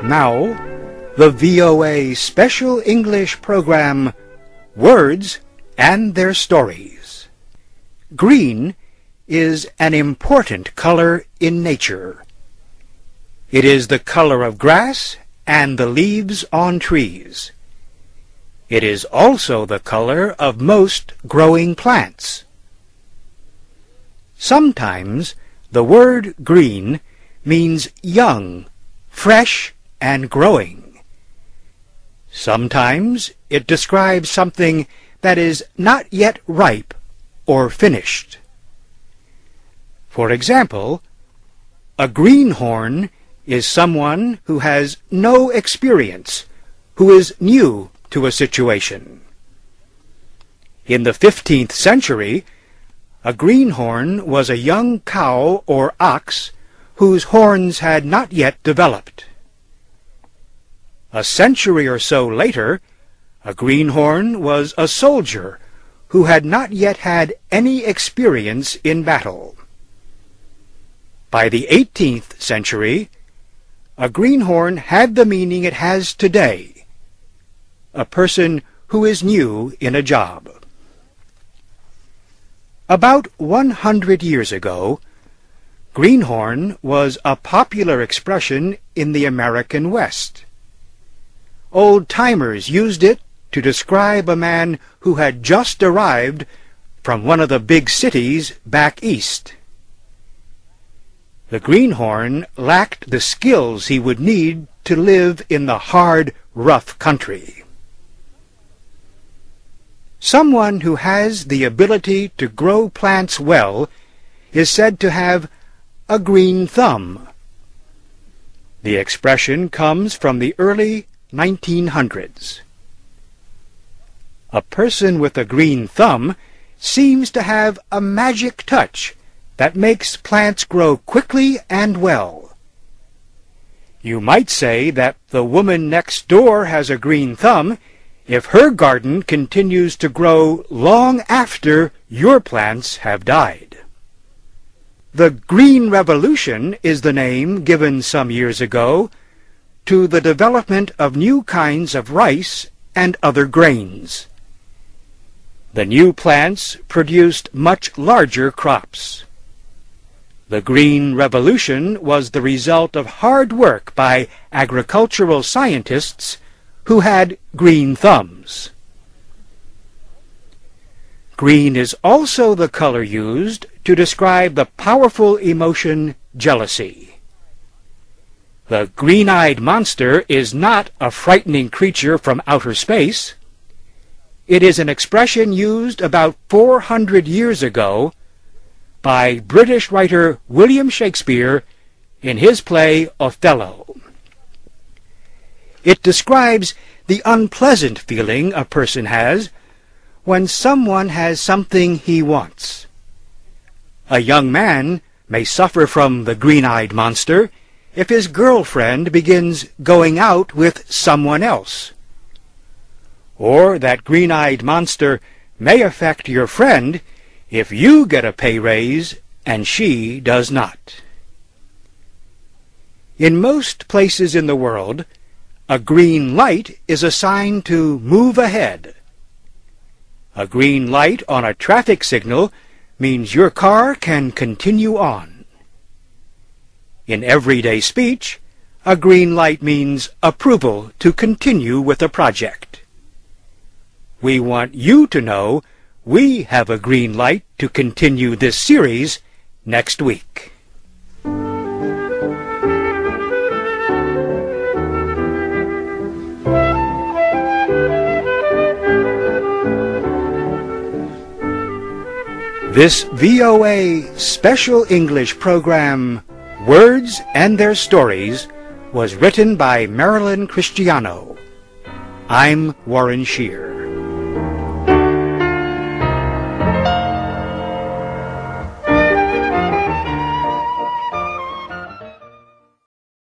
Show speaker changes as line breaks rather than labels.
Now, the VOA Special English program, Words and Their Stories. Green is an important color in nature. It is the color of grass and the leaves on trees. It is also the color of most growing plants. Sometimes the word green means young, fresh, and growing. Sometimes it describes something that is not yet ripe or finished. For example, a greenhorn is someone who has no experience, who is new to a situation. In the 15th century, a greenhorn was a young cow or ox whose horns had not yet developed. A century or so later, a greenhorn was a soldier who had not yet had any experience in battle. By the 18th century, a greenhorn had the meaning it has today, a person who is new in a job. About 100 years ago, greenhorn was a popular expression in the American West. Old-timers used it to describe a man who had just arrived from one of the big cities back east. The greenhorn lacked the skills he would need to live in the hard, rough country. Someone who has the ability to grow plants well is said to have a green thumb. The expression comes from the early 1900s. A person with a green thumb seems to have a magic touch that makes plants grow quickly and well. You might say that the woman next door has a green thumb if her garden continues to grow long after your plants have died. The Green Revolution is the name given some years ago to the development of new kinds of rice and other grains. The new plants produced much larger crops. The Green Revolution was the result of hard work by agricultural scientists who had green thumbs. Green is also the color used to describe the powerful emotion jealousy. The green-eyed monster is not a frightening creature from outer space. It is an expression used about 400 years ago by British writer William Shakespeare in his play Othello. It describes the unpleasant feeling a person has when someone has something he wants. A young man may suffer from the green-eyed monster if his girlfriend begins going out with someone else. Or that green-eyed monster may affect your friend if you get a pay raise and she does not. In most places in the world, a green light is a sign to move ahead. A green light on a traffic signal means your car can continue on. In everyday speech, a green light means approval to continue with a project. We want you to know we have a green light to continue this series next week. This VOA Special English program, Words and Their Stories, was written by Marilyn Cristiano. I'm Warren Shear.